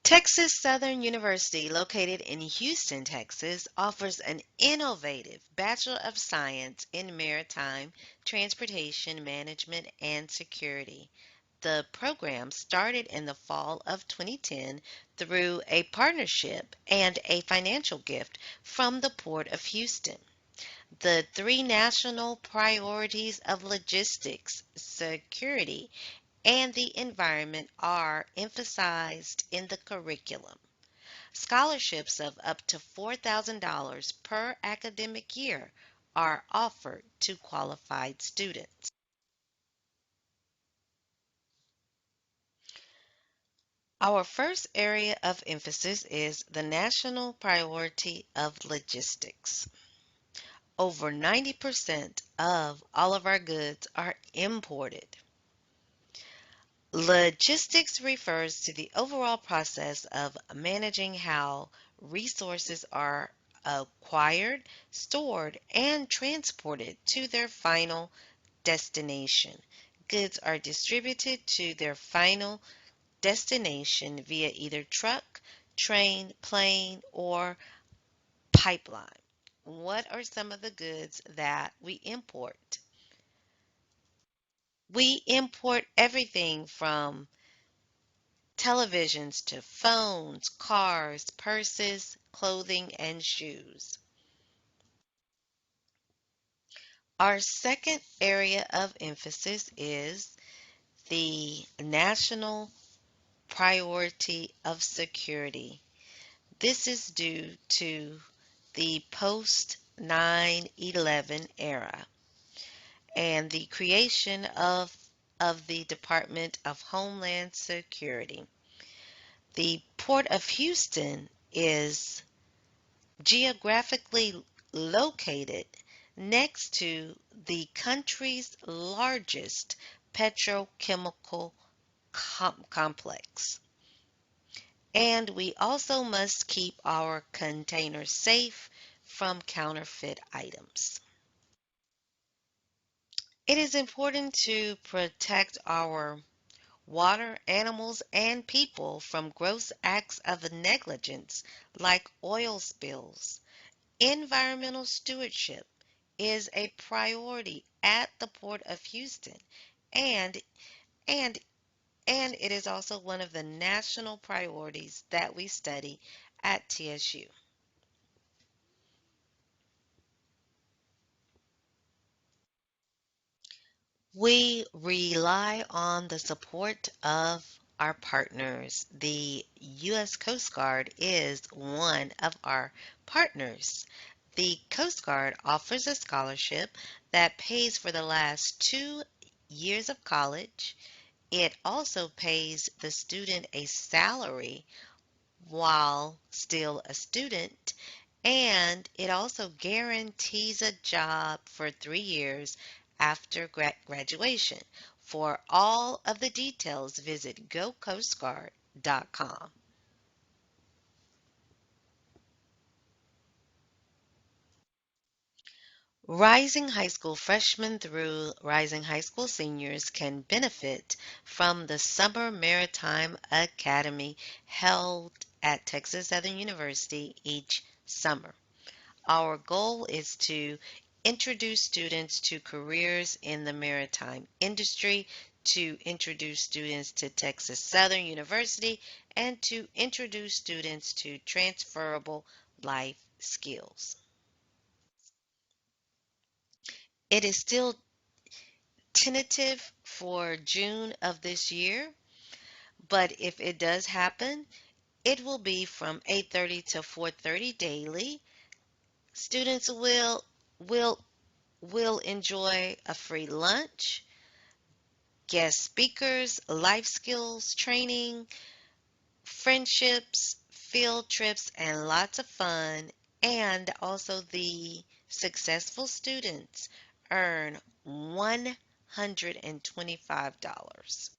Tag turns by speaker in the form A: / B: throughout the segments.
A: Texas Southern University, located in Houston, Texas, offers an innovative Bachelor of Science in Maritime Transportation Management and Security. The program started in the fall of 2010 through a partnership and a financial gift from the Port of Houston. The three national priorities of logistics, security, and the environment are emphasized in the curriculum. Scholarships of up to $4,000 per academic year are offered to qualified students. Our first area of emphasis is the national priority of logistics. Over 90% of all of our goods are imported. Logistics refers to the overall process of managing how resources are acquired, stored, and transported to their final destination. Goods are distributed to their final destination via either truck, train, plane, or pipeline. What are some of the goods that we import? We import everything from televisions to phones, cars, purses, clothing, and shoes. Our second area of emphasis is the national priority of security. This is due to the post 9/11 era and the creation of the Department of Homeland Security. The Port of Houston is geographically located next to the country's largest petrochemical complex. And we also must keep our containers safe from counterfeit items. It is important to protect our water, animals, and people from gross acts of negligence like oil spills. Environmental stewardship is a priority at the Port of Houston, and and and it is also one of the national priorities that we study at TSU. We rely on the support of our partners. The U.S. Coast Guard is one of our partners. The Coast Guard offers a scholarship that pays for the last 2 years of college. It also pays the student a salary while still a student, and it also guarantees a job for 3 years after graduation. For all of the details, visit gocoastguard.com. Rising high school freshmen through rising high school seniors can benefit from the Summer Maritime Academy held at Texas Southern University each summer. Our goal is to introduce students to careers in the maritime industry, to introduce students to Texas Southern University, and to introduce students to transferable life skills. It is still tentative for June of this year, but if it does happen, it will be from 8:30 to 4:30 daily. Students will will enjoy a free lunch, guest speakers, life skills training, friendships, field trips, and lots of fun. And also, the successful students earn $125.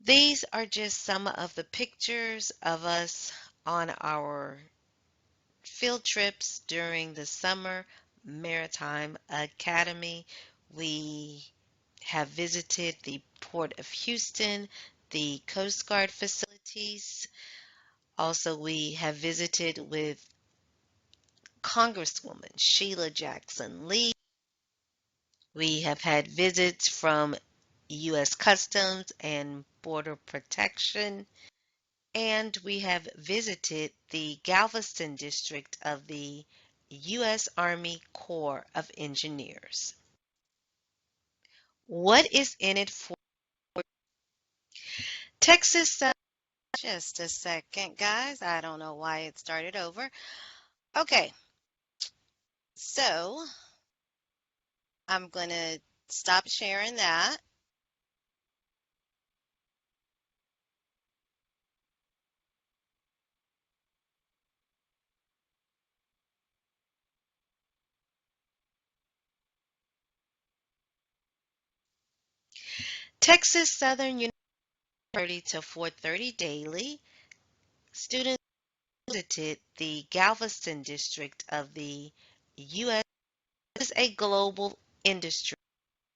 A: These are just some of the pictures of us on our field trips during the Summer Maritime Academy. We have visited the Port of Houston, the Coast Guard facilities. Also, we have visited with Congresswoman Sheila Jackson Lee. We have had visits from U.S. Customs and Border Protection, and we have visited the Galveston district of the U.S. Army Corps of Engineers. What is in it for Texas? Just a second, guys. I don't know why it started over. Okay, so I'm going to stop sharing that. Texas Southern University 30 to 4:30 daily. Students visited the Galveston district of the U.S. This is a global industry.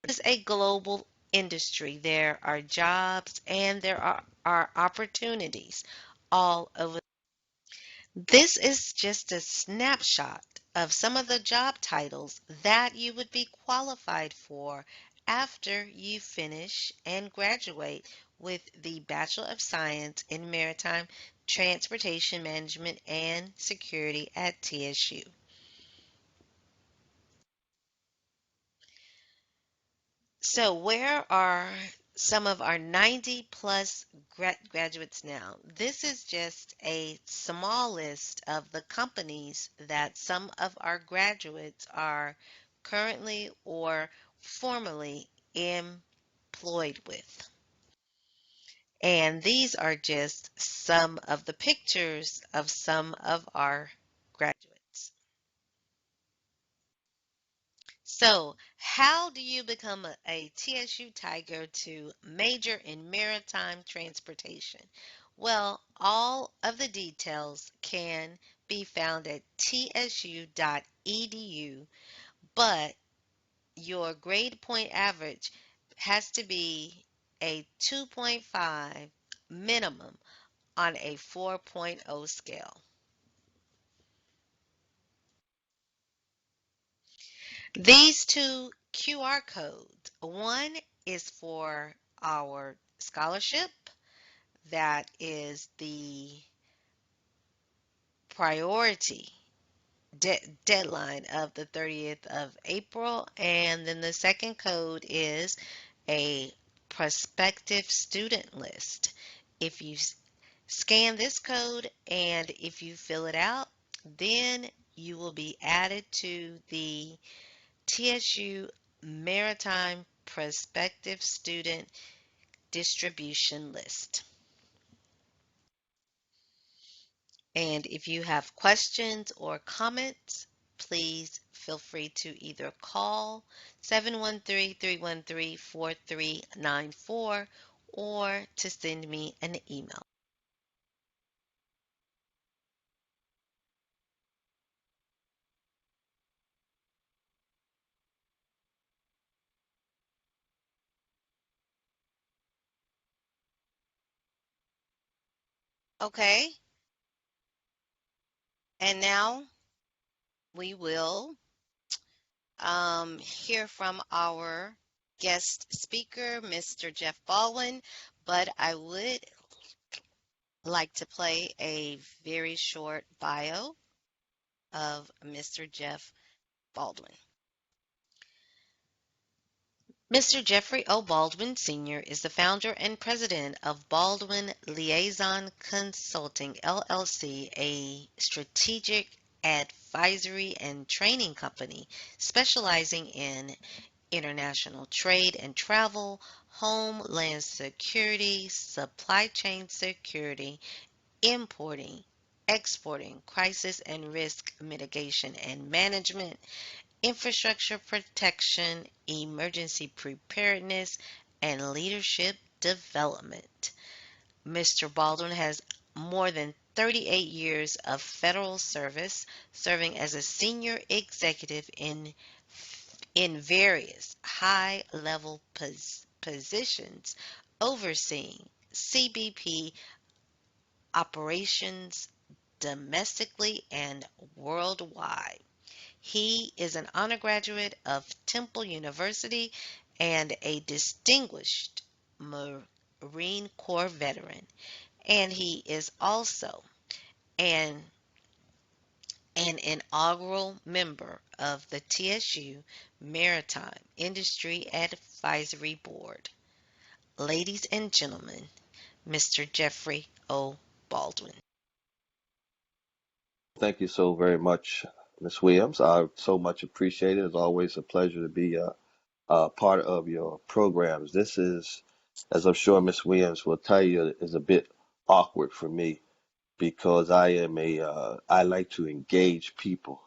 A: This is a global industry. There are jobs and there are opportunities all over. This is just a snapshot of some of the job titles that you would be qualified for after you finish and graduate with the Bachelor of Science in Maritime Transportation Management and Security at TSU. So, where are some of our 90 plus graduates now? This is just a small list of the companies that some of our graduates are currently or formerly employed with. And these are just some of the pictures of some of our graduates. So, how do you become a TSU Tiger to major in maritime transportation? Well, all of the details can be found at tsu.edu, but your grade point average has to be a 2.5 minimum on a 4.0 scale. These two QR codes, one is for our scholarship, that is the priority deadline of the 30th of April, and then the second code is a prospective student list. If you scan this code and if you fill it out, then you will be added to the TSU Maritime Prospective Student Distribution List. And if you have questions or comments, please feel free to either call 713-313-4394 or to send me an email. Okay, and now we will hear from our guest speaker, Mr. Jeff Baldwin, but I would like to play a very short bio of Mr. Jeff Baldwin. Mr. Jeffrey O. Baldwin Sr. is the founder and president of Baldwin Liaison Consulting, LLC, a strategic advisory and training company specializing in international trade and travel, homeland security, supply chain security, importing, exporting, crisis and risk mitigation and management, infrastructure protection, emergency preparedness, and leadership development. Mr. Baldwin has more than 38 years of federal service, serving as a senior executive in various high-level positions overseeing CBP operations domestically and worldwide. He is an honor graduate of Temple University and a distinguished Marine Corps veteran. And he is also an, an inaugural member of the TSU Maritime Industry Advisory Board. Ladies and gentlemen, Mr. Jeffrey O. Baldwin.
B: Thank you so very much, Miss Williams. I so much appreciate it. It's always a pleasure to be a part of your programs. This is, as I'm sure Miss Williams will tell you, is a bit awkward for me because I like to engage people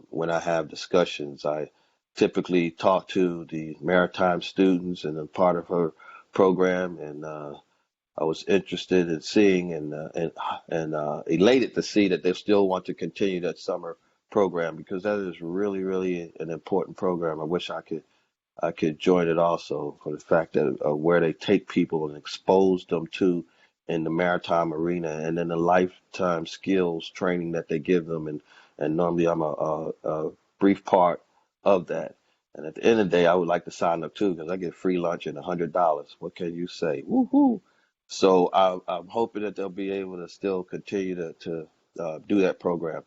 B: when I have discussions. I typically talk to the maritime students and I'm part of her program, and I was interested in seeing and elated to see that they still want to continue that summer program because that is really an important program. I wish I could join it also for the fact that where they take people and expose them to in the maritime arena, and then the lifetime skills training that they give them, and normally I'm a brief part of that. And at the end of the day, I would like to sign up too because I get free lunch and $100. What can you say? Woohoo! So I'm hoping that they'll be able to still continue to do that program.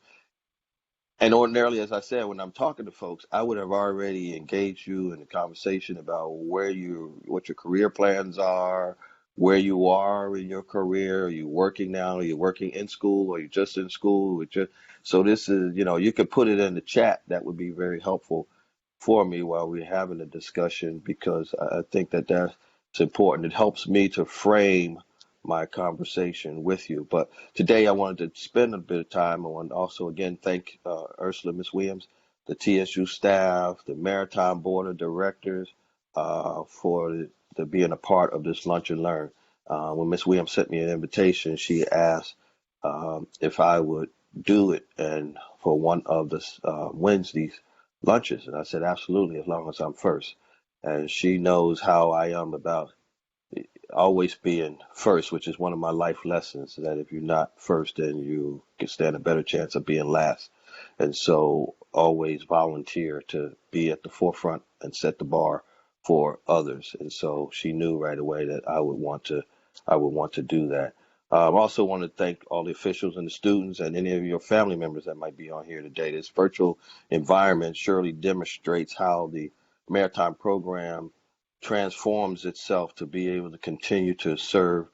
B: And ordinarily, as I said, when I'm talking to folks, I would have already engaged you in a conversation about what your career plans are, where you are in your career. Are you working now? Are you working in school? Are you just in school? So this is, you could put it in the chat. That would be very helpful for me while we're having a discussion because I think that that's important. It helps me to frame my conversation with you. But today I wanted to spend a bit of time. I want to also again thank Ursula, Miss Williams, the TSU staff, the Maritime Board of Directors for being a part of this Lunch and Learn. When Miss Williams sent me an invitation, she asked if I would do it and for one of the Wednesdays lunches, and I said absolutely as long as I'm first. And she knows how I am about always being first, which is one of my life lessons, that if you're not first, then you can stand a better chance of being last. And so always volunteer to be at the forefront and set the bar for others. And so she knew right away that I would want to do that. I also want to thank all the officials and the students and any of your family members that might be on here today. This virtual environment surely demonstrates how the maritime program transforms itself to be able to continue to serve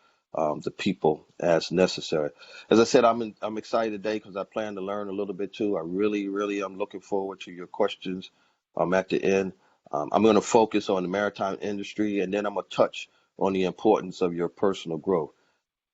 B: the people as necessary. As I said, I'm excited today because I plan to learn a little bit too. I really am looking forward to your questions at the end. I'm going to focus on the maritime industry and then I'm going to touch on the importance of your personal growth.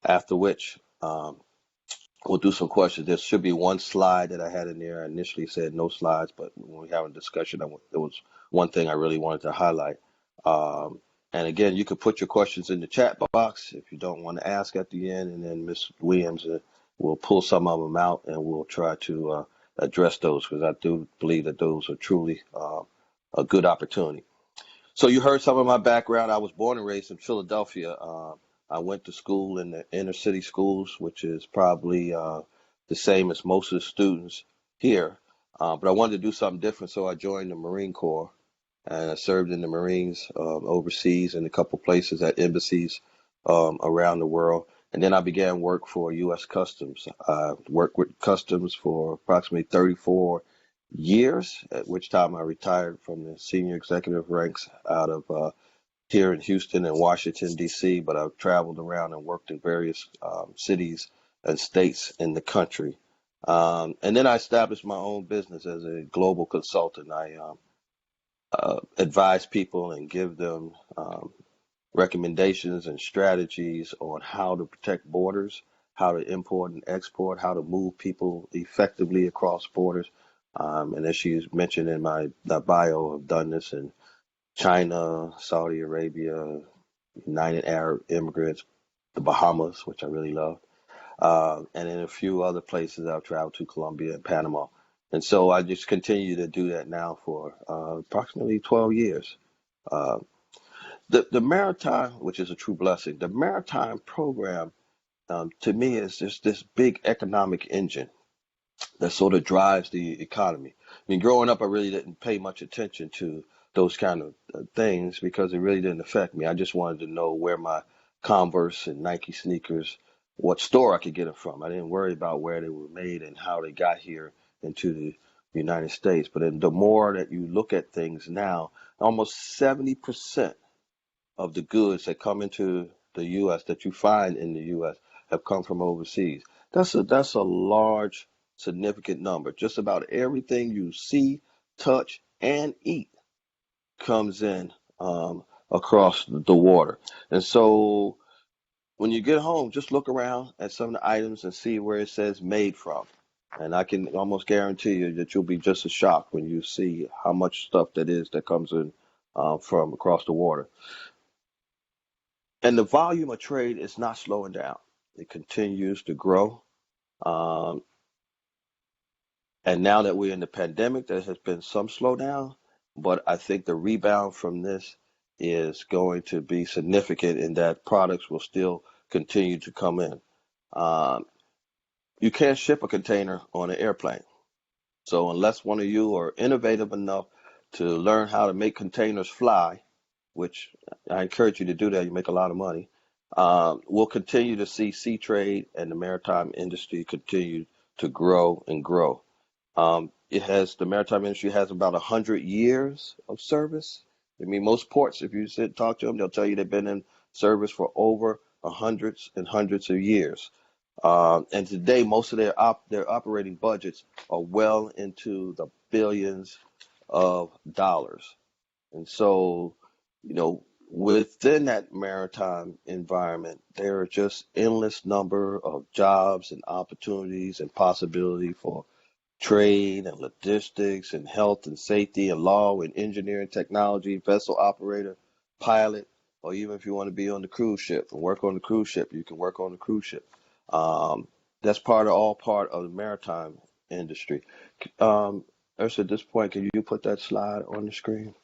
B: After which, we'll do some questions. There should be one slide that I had in there. I initially said no slides, but when we have a discussion, there was one thing I really wanted to highlight. And again, you could put your questions in the chat box if you don't want to ask at the end, and then Ms. Williams will pull some of them out and we'll try to address those because I do believe that those are truly a good opportunity. So you heard some of my background. I was born and raised in Philadelphia. I went to school in the inner city schools, which is probably the same as most of the students here. But I wanted to do something different, so I joined the Marine Corps and I served in the Marines overseas in a couple places at embassies around the world. And then I began work for U.S. Customs. I worked with Customs for approximately 34 years, at which time I retired from the senior executive ranks out of here in Houston and Washington, D.C., but I've traveled around and worked in various cities and states in the country. And then I established my own business as a global consultant. I advise people and give them recommendations and strategies on how to protect borders, how to import and export, how to move people effectively across borders. And as she mentioned in my bio, I've done this in China, Saudi Arabia, United Arab Emirates, the Bahamas, which I really love, and in a few other places I've traveled to, Colombia and Panama. And so I just continue to do that now for approximately 12 years. Uh, The Maritime, which is a true blessing, the Maritime program to me is just this big economic engine that sort of drives the economy. I mean, growing up, I really didn't pay much attention to those kind of things because it really didn't affect me. I just wanted to know where my Converse and Nike sneakers, what store I could get them from. I didn't worry about where they were made and how they got here into the United States. But then the more that you look at things now, almost 70% of the goods that come into the U.S. that you find in the U.S. have come from overseas. That's a large, significant number. Just about everything you see, touch, and eat comes in across the water. And so when you get home, just look around at some of the items and see where it says made from. And I can almost guarantee you that you'll be just as shocked when you see how much stuff that is that comes in from across the water. And the volume of trade is not slowing down. It continues to grow. Um, and now that we're in the pandemic, there has been some slowdown, but I think the rebound from this is going to be significant in that products will still continue to come in. Um, you can't ship a container on an airplane. So unless one of you are innovative enough to learn how to make containers fly, which I encourage you to do that. You make a lot of money. We'll continue to see sea trade and the maritime industry continue to grow and grow. The maritime industry has about 100 years of service. I mean, most ports, if you sit talk to them, they'll tell you they've been in service for over hundreds and hundreds of years. And today, most of their operating budgets are well into the billions of dollars. And so, within that maritime environment, there are just endless number of jobs and opportunities and possibility for trade and logistics and health and safety and law and engineering, technology, vessel operator, pilot, or even if you want to be on the cruise ship and work on the cruise ship, you can work on the cruise ship. Um, that's all part of the maritime industry. Um, Ursa, at this point, can you put that slide on the screen?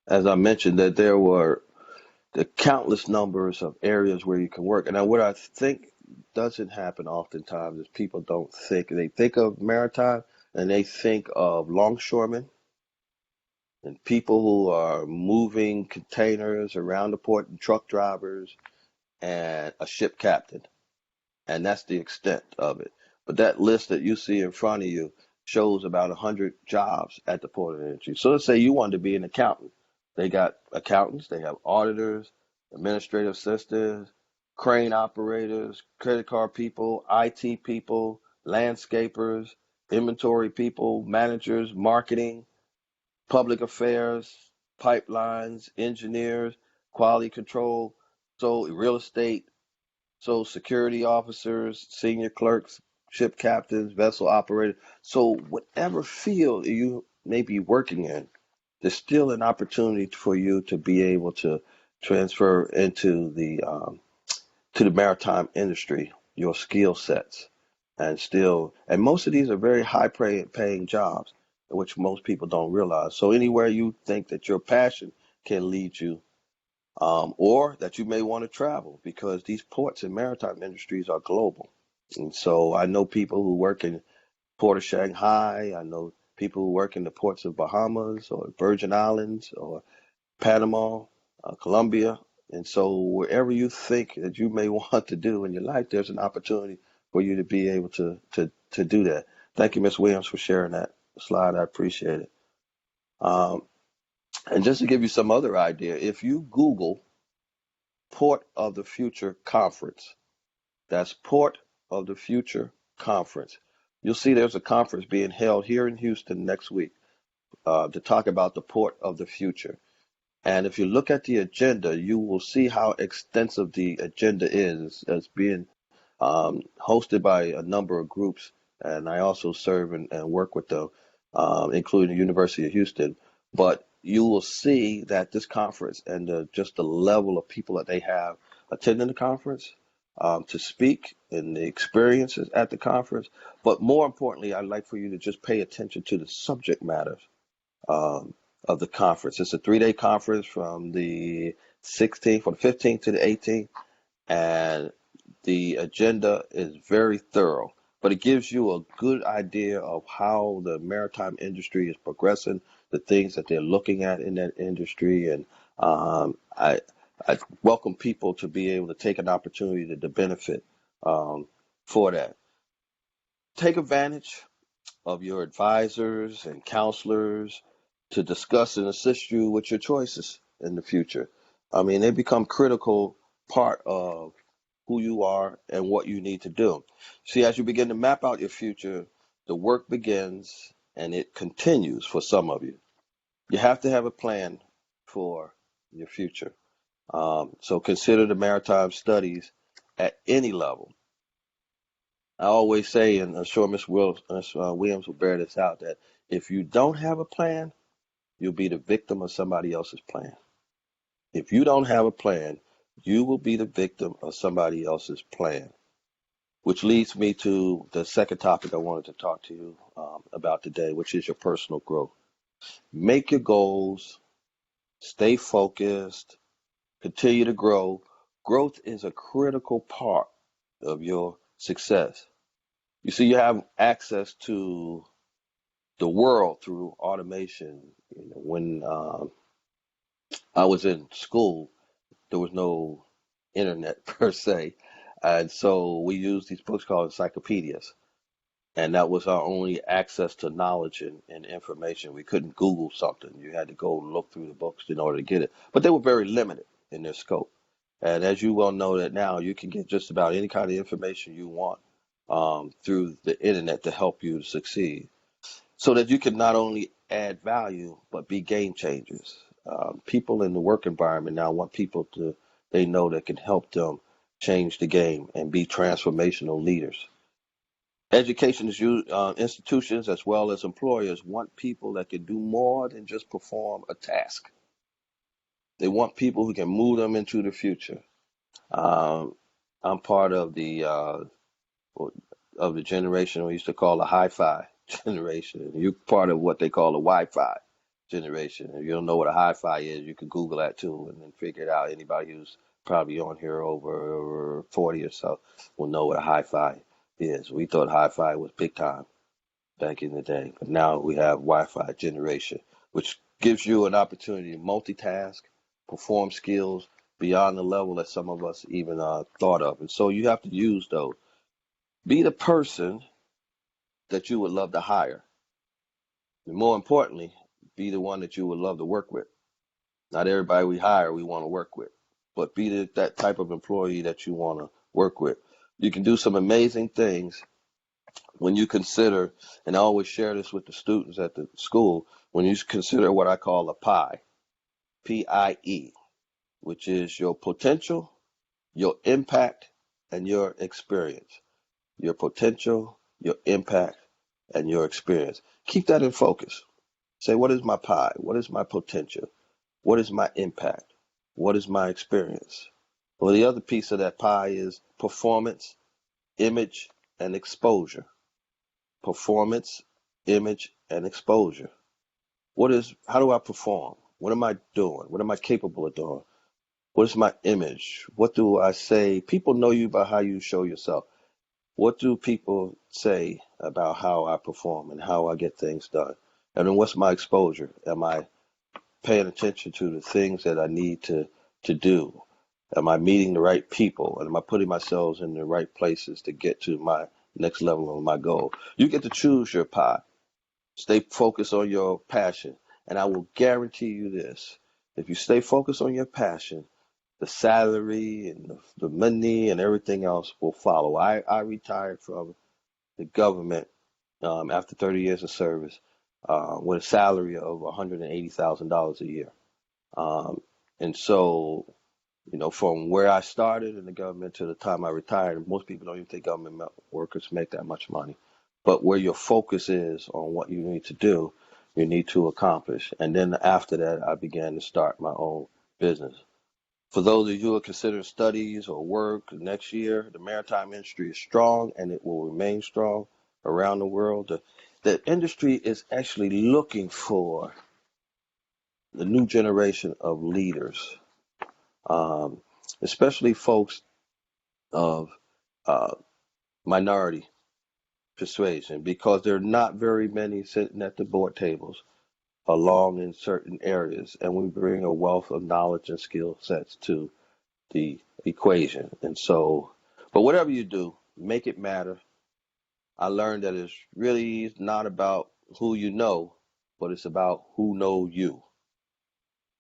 B: As I mentioned, that there were the countless numbers of areas where you can work. And what I think doesn't happen oftentimes is people don't think, they think of maritime and they think of longshoremen and people who are moving containers around the port and truck drivers and a ship captain. And that's the extent of it. But that list that you see in front of you shows about 100 jobs at the port of entry. So let's say you wanted to be an accountant. They got accountants, they have auditors, administrative assistants, crane operators, credit card people, IT people, landscapers, inventory people, managers, marketing, public affairs, pipelines, engineers, quality control, so real estate, so security officers, senior clerks, ship captains, vessel operators. So whatever field you may be working in, there's still an opportunity for you to be able to transfer into the maritime industry, your skill sets, and most of these are very paying jobs, which most people don't realize. So anywhere you think that your passion can lead you, or that you may want to travel because these ports and maritime industries are global. And so I know people who work in Port of Shanghai. I know people who work in the ports of Bahamas or Virgin Islands or Panama, Colombia. And so wherever you think that you may want to do in your life, there's an opportunity for you to be able to do that. Thank you, Ms. Williams, for sharing that slide. I appreciate it. Um, and just to give you some other idea, if you Google Port of the Future Conference. That's Port of the Future Conference. You'll see there's a conference being held here in Houston next week to talk about the Port of the Future. And if you look at the agenda, you will see how extensive the agenda is. It's being hosted by a number of groups, and I also serve and work with them, including the University of Houston. But you will see that this conference and just the level of people that they have attending the conference to speak and the experiences at the conference. But more importantly, I'd like for you to just pay attention to the subject matter um, of the conference. It's a 3-day conference from the 16th, from the 15th to the 18th, and the agenda is very thorough. But it gives you a good idea of how the maritime industry is progressing, the things that they're looking at in that industry, and I welcome people to be able to take an opportunity to benefit um, for that. Take advantage of your advisors and counselors to discuss and assist you with your choices in the future. I mean, they become critical part of who you are and what you need to do. See, as you begin to map out your future, the work begins and it continues for some of you. You have to have a plan for your future. So consider the maritime studies at any level. I always say, and I'm sure Williams will bear this out, that if you don't have a plan, you'll be the victim of somebody else's plan. If you don't have a plan, you will be the victim of somebody else's plan. Which leads me to the second topic I wanted to talk to you about today, which is your personal growth. Make your goals, stay focused, continue to grow. Growth is a critical part of your success. You see, you have access to the world through automation. When I was in school, there was no internet per se, and so we used these books called encyclopedias, and that was our only access to knowledge and information. We couldn't Google something; you had to go look through the books in order to get it. But they were very limited in their scope. And as you well know that now, you can get just about any kind of information you want through the internet to help you to succeed, so that you can not only add value but be game changers. People in the work environment now want people to they know that can help them change the game and be transformational leaders. Education is institutions as well as employers want people that can do more than just perform a task. They want people who can move them into the future. Um, I'm part of the generation we used to call the hi-fi generation. You're part of what they call the Wi-Fi generation. If you don't know what a hi-fi is, you can Google that too and then figure it out. Anybody who's probably on here over 40 or so will know what a hi-fi is. We thought hi-fi was big time back in the day, but now we have Wi-Fi generation, which gives you an opportunity to multitask, perform skills beyond the level that some of us even thought of. And so you have to use those. Be the person that you would love to hire. And more importantly, be the one that you would love to work with. Not everybody we hire we want to work with, but be that type of employee that you want to work with. You can do some amazing things when you consider, and I always share this with the students at the school, when you consider what I call a PIE, PIE, which is your potential, your impact, and your experience. Your potential, your impact, and your experience. Keep that in focus. Say, what is my pie? What is my potential? What is my impact? What is my experience? Well, the other piece of that pie is performance, image, and exposure. Performance, image, and exposure. How do I perform? What am I doing? What am I capable of doing? What is my image? What do I say? People know you by how you show yourself. What do people say about how I perform and how I get things done? And then what's my exposure? Am I paying attention to the things that I need to do? Am I meeting the right people? And am I putting myself in the right places to get to my next level of my goal? You get to choose your path. Stay focused on your passion. And I will guarantee you this. If you stay focused on your passion, the salary and the money and everything else will follow. I retired from the government after 30 years of service with a salary of $180,000 a year. Um, and so, from where I started in the government to the time I retired, most people don't even think government workers make that much money. But where your focus is on what you need to do, you need to accomplish. And then after that, I began to start my own business. For those of you who are considering studies or work next year, the maritime industry is strong and it will remain strong around the world. The industry is actually looking for the new generation of leaders, um, especially folks of uh, minority persuasion, because there are not very many sitting at the board tables along in certain areas, and we bring a wealth of knowledge and skill sets to the equation. And so, but whatever you do, make it matter. I learned that it's really not about who you know, but it's about who know you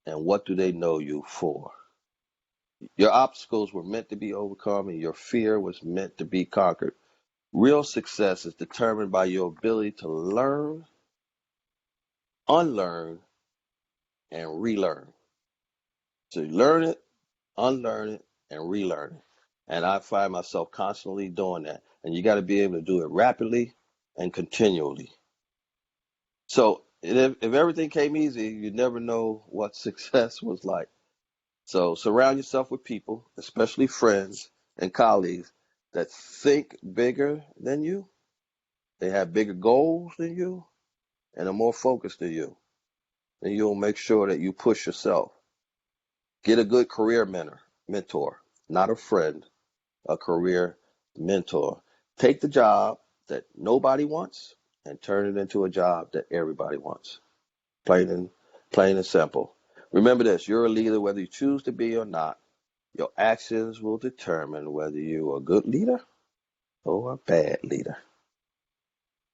B: and what do they know you for. Your obstacles were meant to be overcome and your fear was meant to be conquered. Real success is determined by your ability to learn, unlearn, and relearn. So learn it, unlearn it, and relearn it. And I find myself constantly doing that. And you got to be able to do it rapidly and continually. So if everything came easy, you'd never know what success was like. So surround yourself with people, especially friends and colleagues, that think bigger than you. They have bigger goals than you and are more focused than you. And you'll make sure that you push yourself. Get a good career mentor, not a friend, a career mentor. Take the job that nobody wants and turn it into a job that everybody wants. Plain and plain and simple. Remember this, you're a leader whether you choose to be or not. Your actions will determine whether you're a good leader or a bad leader.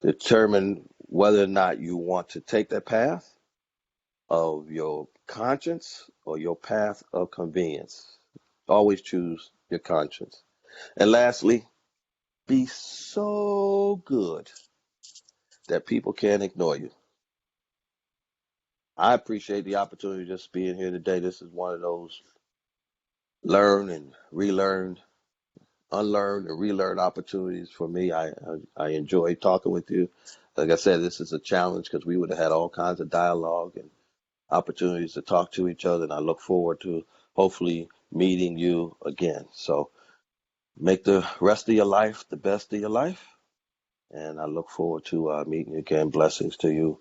B: Determine whether or not you want to take that path of your conscience or your path of convenience. Always choose your conscience. And lastly, be so good that people can't ignore you. I appreciate the opportunity just being here today. This is one of those learn and relearn, unlearn and relearn opportunities for me. I enjoy talking with you. Like I said, this is a challenge because we would have had all kinds of dialogue and opportunities to talk to each other. And I look forward to hopefully meeting you again. So make the rest of your life the best of your life. And I look forward to meeting you again. Blessings to you